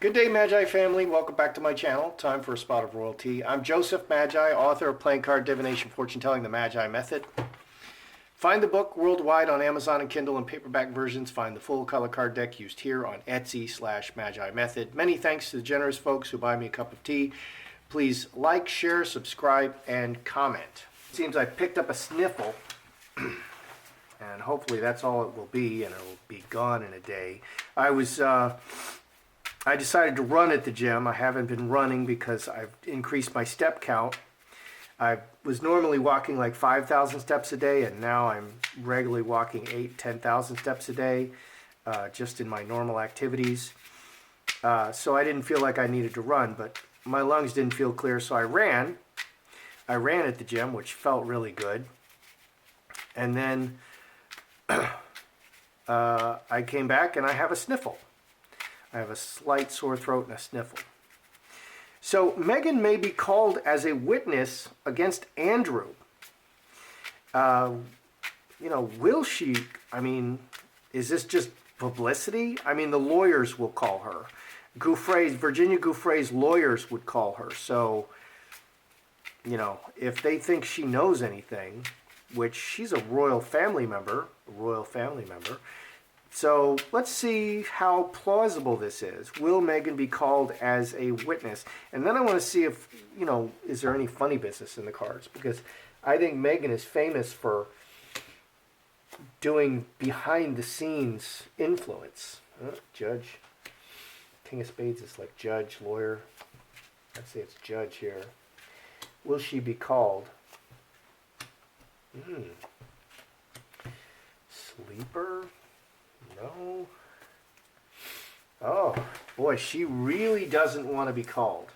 Good day, Magi family. Welcome back to my channel. Time for a spot of royalty. I'm Joseph Magi, author of Playing Card Divination Fortune Telling, the Magi Method. Find the book worldwide on Amazon and Kindle in paperback versions. Find the full color card deck used here on Etsy/Magi Method. Many thanks to the generous folks who buy me a cup of tea. Please like, share, subscribe, and comment. It seems I picked up a sniffle, and hopefully that's all it will be, and it will be gone in a day. I decided to run at the gym. I haven't been running because I've increased my step count. I was normally walking like 5,000 steps a day, and now I'm regularly walking 10,000 steps a day, just in my normal activities. So I didn't feel like I needed to run, but my lungs didn't feel clear, so I ran. I ran at the gym, which felt really good. And then I came back and I have a sniffle. I have a slight sore throat and a sniffle. So Meghan may be called as a witness against Andrew. Will she? I mean, is this just publicity? I mean, the lawyers will call her. Virginia Giuffre's lawyers would call her. So, if they think she knows anything, which she's a royal family member, so let's see how plausible this is. Will Meghan be called as a witness? And then I want to see if, is there any funny business in the cards? Because I think Meghan is famous for doing behind-the-scenes influence. Judge. King of Spades is like judge, lawyer. I'd say it's judge here. Will she be called? Sleeper? No. Oh, boy, she really doesn't want to be called.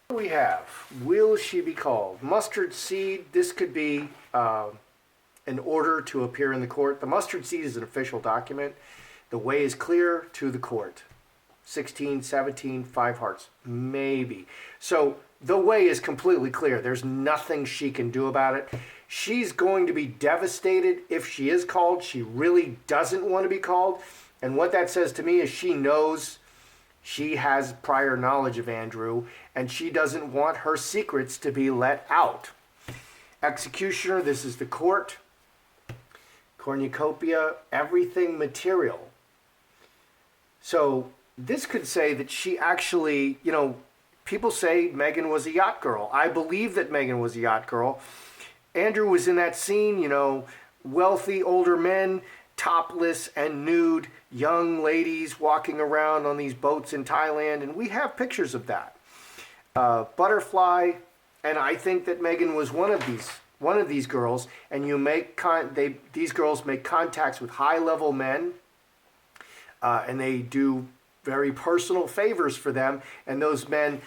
What do we have? Will she be called? Mustard seed. This could be an order to appear in the court. The mustard seed is an official document. The way is clear to the court. 16, 17, 5 hearts. Maybe. So the way is completely clear. There's nothing she can do about it. She's going to be devastated if she is called. She really doesn't want to be called. And what that says to me is she knows she has prior knowledge of Andrew, and she doesn't want her secrets to be let out. Executioner, this is the court. Cornucopia, everything material. So this could say that she actually, people say Meghan was a yacht girl. I believe that Meghan was a yacht girl. Andrew was in that scene, wealthy older men, topless and nude, young ladies walking around on these boats in Thailand, and we have pictures of that. Butterfly, and I think that Meghan was one of these girls, and these girls make contacts with high-level men, and they do very personal favors for them, and those men,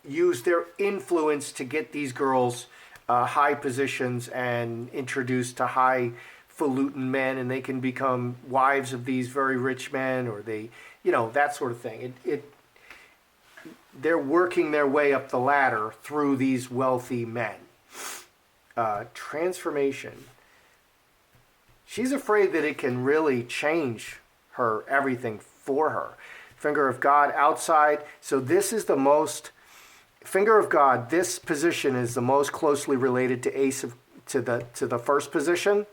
use their influence to get these girls high positions and introduced to highfalutin men, and they can become wives of these very rich men, or they, that sort of thing. They're working their way up the ladder through these wealthy men. Transformation. She's afraid that it can really change everything for her. Finger of God outside. So this is the most... Finger of God, this position is the most closely related to the first position.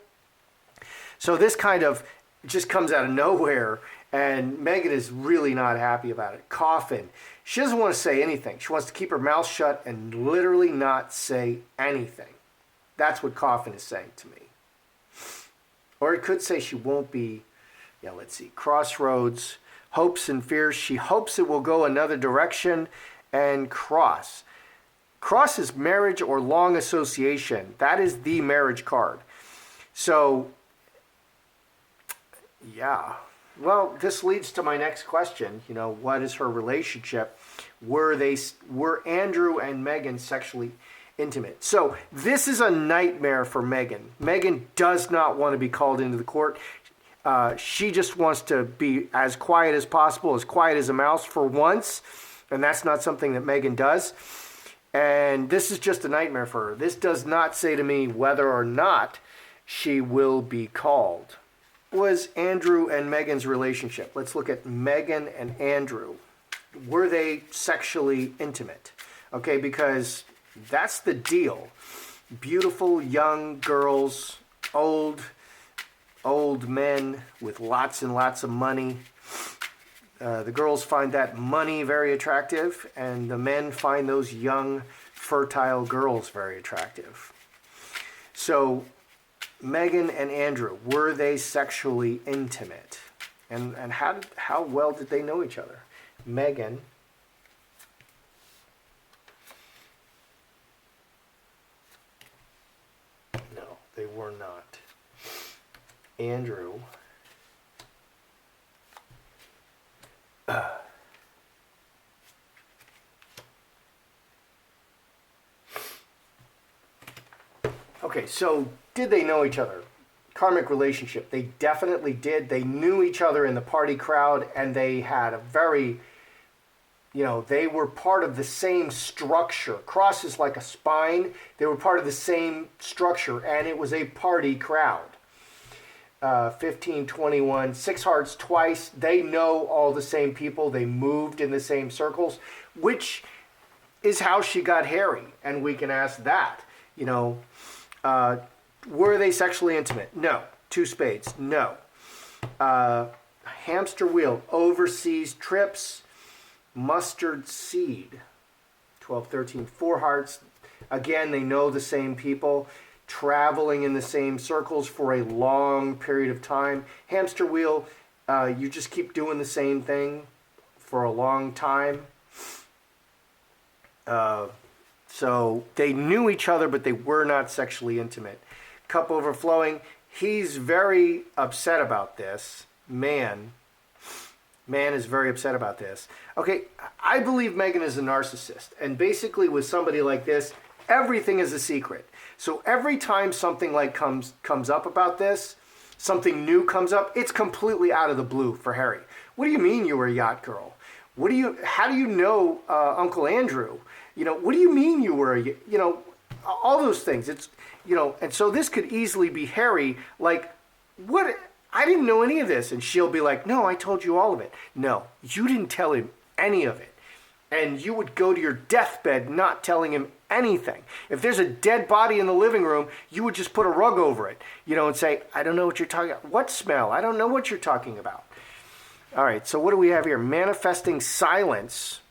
So this kind of just comes out of nowhere, and Meghan is really not happy about it. Coffin. She doesn't want to say anything. She wants to keep her mouth shut and literally not say anything. That's what Coffin is saying to me. Or it could say she won't be, let's see, Crossroads, hopes and fears. She hopes it will go another direction. And cross. Cross is marriage or long association. That is the marriage card. So, yeah. Well, this leads to my next question. What is her relationship? Were Andrew and Meghan sexually intimate? So, this is a nightmare for Meghan. Meghan does not want to be called into the court. She just wants to be as quiet as possible, as quiet as a mouse for once. And that's not something that Meghan does. And this is just a nightmare for her. This does not say to me whether or not she will be called. Was Andrew and Meghan's relationship? Let's look at Meghan and Andrew. were they sexually intimate? Okay, because that's the deal. Beautiful young girls, old men with lots and lots of money. The girls find that money very attractive, and the men find those young, fertile girls very attractive. So, Meghan and Andrew, were they sexually intimate? And how well did they know each other? Meghan no, they were not. Andrew okay, so did they know each other? Karmic relationship. They definitely did. They knew each other in the party crowd, and they had a very, they were part of the same structure. Cross is like a spine. They were part of the same structure, and it was a party crowd. 15, 21, 6 hearts twice. They know all the same people. They moved in the same circles, which is how she got Harry. And we can ask that, were they sexually intimate? No. 2 spades? No. Hamster wheel, overseas trips, mustard seed. 12, 13, 4 hearts. Again, they know the same people. Traveling in the same circles for a long period of time. Hamster wheel, you just keep doing the same thing for a long time. So they knew each other, but they were not sexually intimate. Cup overflowing. He's very upset about this. Man is very upset about this. Okay, I believe Meghan is a narcissist. And basically with somebody like this, everything is a secret. So every time something like comes up about this, something new comes up, it's completely out of the blue for Harry. What do you mean you were a yacht girl? How do you know Uncle Andrew? What do you mean you were all those things. It's, and so this could easily be Harry, like, what? I didn't know any of this. And she'll be like, no, I told you all of it. No, you didn't tell him any of it. And you would go to your deathbed not telling him anything. If there's a dead body in the living room, you would just put a rug over it, and say, I don't know what you're talking about. What smell? I don't know what you're talking about. All right, so what do we have here? Manifesting silence.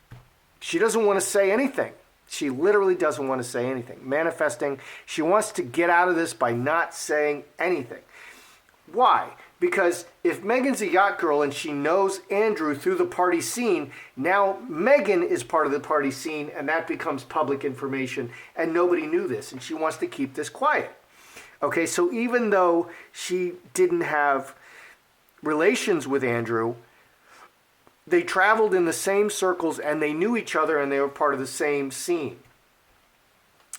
She doesn't want to say anything. She literally doesn't want to say anything. Manifesting, she wants to get out of this by not saying anything. Why? Because if Meghan's a yacht girl and she knows Andrew through the party scene, now Meghan is part of the party scene, and that becomes public information, and nobody knew this, and she wants to keep this quiet. Okay, so even though she didn't have relations with Andrew, they traveled in the same circles, and they knew each other, and they were part of the same scene.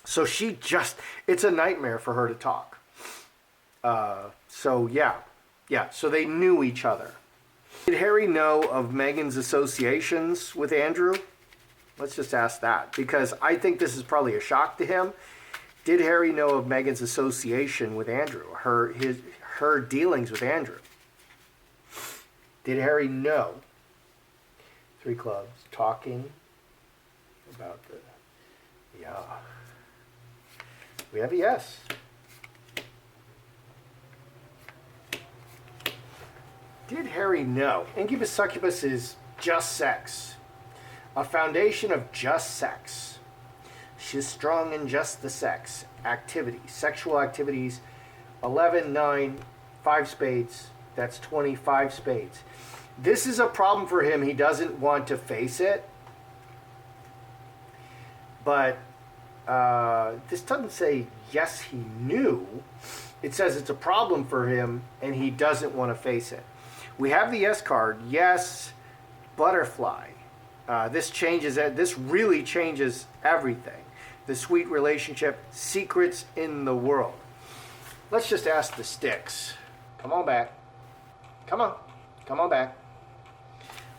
So it's a nightmare for her to talk. So they knew each other. Did Harry know of Meghan's associations with Andrew? Let's just ask that, because I think this is probably a shock to him. Did Harry know of Meghan's association with Andrew, her dealings with Andrew? Did Harry know? 3 clubs, talking about yeah. We have a yes. Did Harry know? Incubus succubus is just sex. A foundation of just sex. She's strong in just the sex. Activity. Sexual activities. 11, 9, 5 spades. That's 25 spades. This is a problem for him. He doesn't want to face it. But this doesn't say yes, he knew. It says it's a problem for him and he doesn't want to face it. We have the yes card. Yes, butterfly. This really changes everything. The sweet relationship, secrets in the world. Let's just ask the sticks. Come on back. Come on back.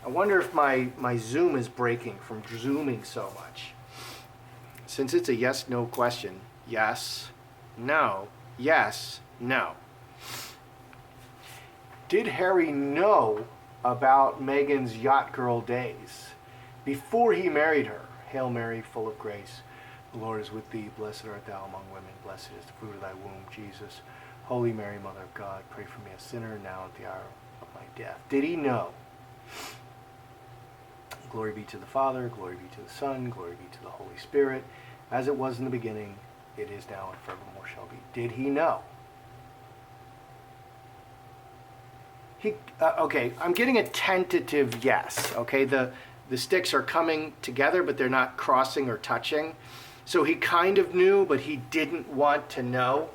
I wonder if my Zoom is breaking from zooming so much. Since it's a yes/no question, yes, no, yes, no. Did Harry know about Meghan's yacht girl days? before he married her. Hail Mary, full of grace, the Lord is with thee. Blessed art thou among women. Blessed is the fruit of thy womb, Jesus. Holy Mary, Mother of God, pray for me a sinner, now at the hour of my death. Did he know? Glory be to the Father, glory be to the Son, glory be to the Holy Spirit, as it was in the beginning, it is now, and forevermore shall be. Did he know? Okay, I'm getting a tentative yes. Okay, the sticks are coming together, but they're not crossing or touching. So he kind of knew, but he didn't want to know.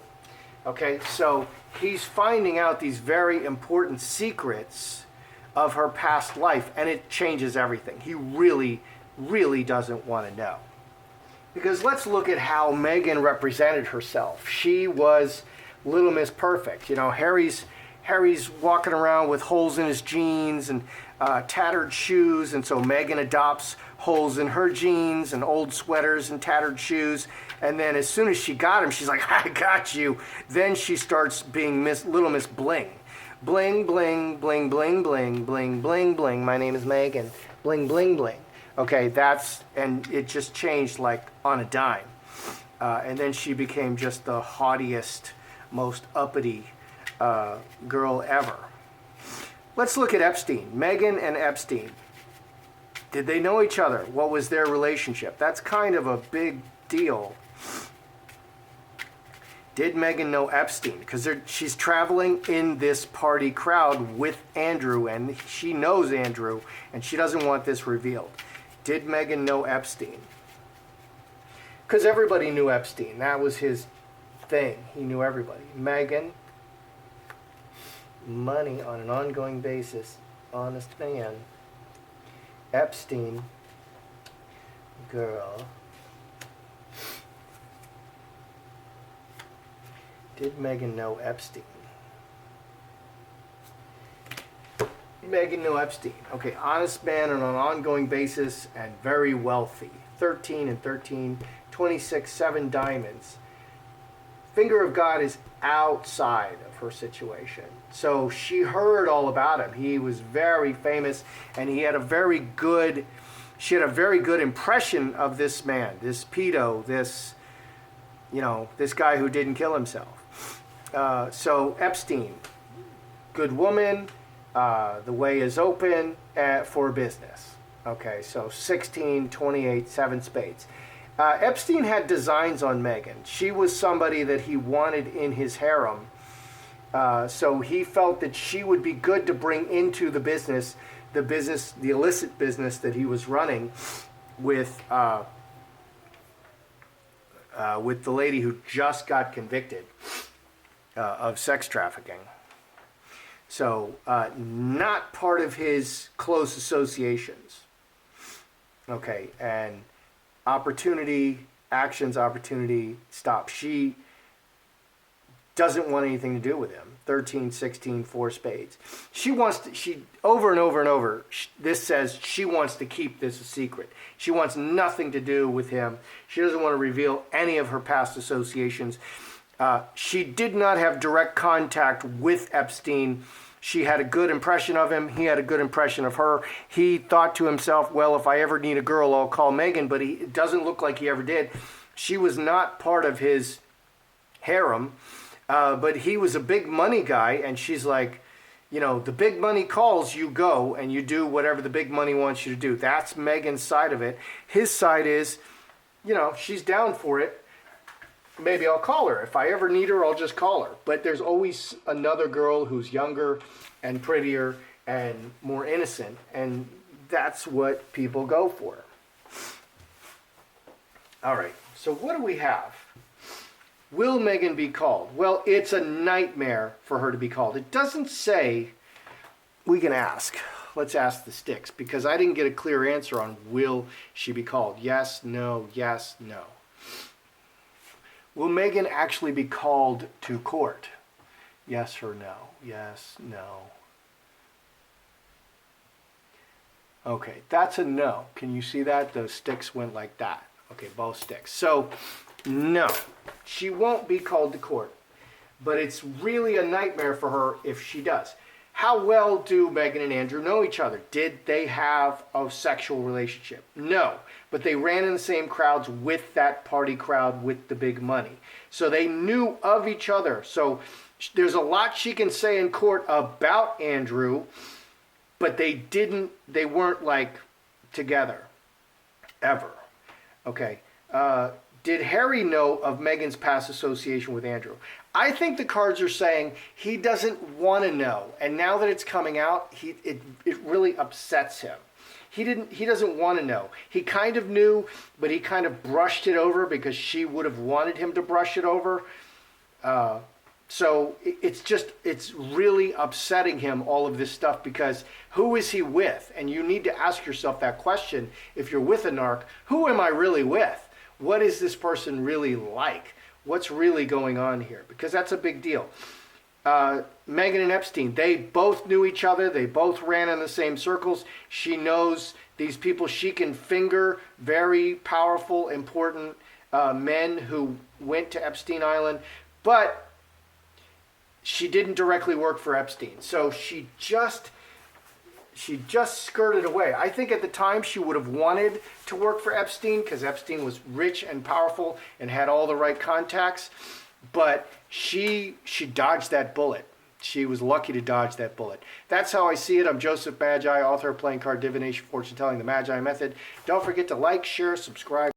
Okay, so he's finding out these very important secrets of her past life, and it changes everything. He really, really doesn't want to know. Because let's look at how Meghan represented herself. She was Little Miss Perfect. You know, Harry's walking around with holes in his jeans and tattered shoes, and so Meghan adopts holes in her jeans and old sweaters and tattered shoes. And then as soon as she got him, she's like, I got you. Then she starts being Little Miss Bling. Bling, bling, bling, bling, bling, bling, bling, bling. My name is Meghan. Bling, bling, bling. Okay, and it just changed like on a dime. And then she became just the haughtiest, most uppity girl ever. Let's look at Epstein. Meghan and Epstein. Did they know each other? What was their relationship? That's kind of a big deal. Did Meghan know Epstein? Because she's traveling in this party crowd with Andrew, and she knows Andrew, and she doesn't want this revealed. Did Meghan know Epstein? Because everybody knew Epstein. That was his thing. He knew everybody. Meghan, money on an ongoing basis, honest man. Epstein, girl. Did Meghan know Epstein? Meghan knew Epstein. Okay, honest man on an ongoing basis and very wealthy. 13 and 13, 26, 7 diamonds. Finger of God is outside of her situation. So she heard all about him. He was very famous, and she had a very good impression of this man, this pedo, this guy who didn't kill himself. So Epstein, good woman, the way is open for business. Okay, so 16, 28, 7 spades. Epstein had designs on Meghan. She was somebody that he wanted in his harem. So he felt that she would be good to bring into the illicit business that he was running with the lady who just got convicted of sex trafficking. So not part of his close associations. Okay, and opportunity, stop. She doesn't want anything to do with him. 13, 16, 4 spades. Over and over and over, this says she wants to keep this a secret. She wants nothing to do with him. She doesn't want to reveal any of her past associations. She did not have direct contact with Epstein. She had a good impression of him. He had a good impression of her. He thought to himself, well, if I ever need a girl, I'll call Meghan, but it doesn't look like he ever did. She was not part of his harem, but he was a big money guy, and she's like, the big money calls, you go, and you do whatever the big money wants you to do. That's Meghan's side of it. His side is, she's down for it. Maybe I'll call her. If I ever need her, I'll just call her. But there's always another girl who's younger and prettier and more innocent, and that's what people go for. All right, so what do we have? Will Meghan be called? Well, it's a nightmare for her to be called. It doesn't say. We can ask. Let's ask the sticks, because I didn't get a clear answer on will she be called. Yes, no, yes, no. Will Meghan actually be called to court? Yes or no? Yes, no. Okay, that's a no. Can you see that? Those sticks went like that. Okay, both sticks. So, no. She won't be called to court. But it's really a nightmare for her if she does. How well do Meghan and Andrew know each other? Did they have a sexual relationship? No, but they ran in the same crowds with that party crowd with the big money. So they knew of each other. So there's a lot she can say in court about Andrew, but they weren't like together ever. Okay. Did Harry know of Meghan's past association with Andrew? I think the cards are saying he doesn't want to know, and now that it's coming out, it really upsets him. He doesn't want to know. He kind of knew, but he kind of brushed it over because she would have wanted him to brush it over. So it's really upsetting him, all of this stuff, because who is he with? And you need to ask yourself that question if you're with a narc. Who am I really with? What is this person really like? What's really going on here? Because that's a big deal. Meghan and Epstein, they both knew each other. They both ran in the same circles. She knows these people. She can finger very powerful, important men who went to Epstein Island. But she didn't directly work for Epstein. So she just skirted away. I think at the time she would have wanted to work for Epstein because Epstein was rich and powerful and had all the right contacts, but she dodged that bullet. She was lucky to dodge that bullet. That's how I see it. I'm Joseph Magi, author of Playing Card Divination, Fortune Telling, the Magi Method. Don't forget to like, share, subscribe.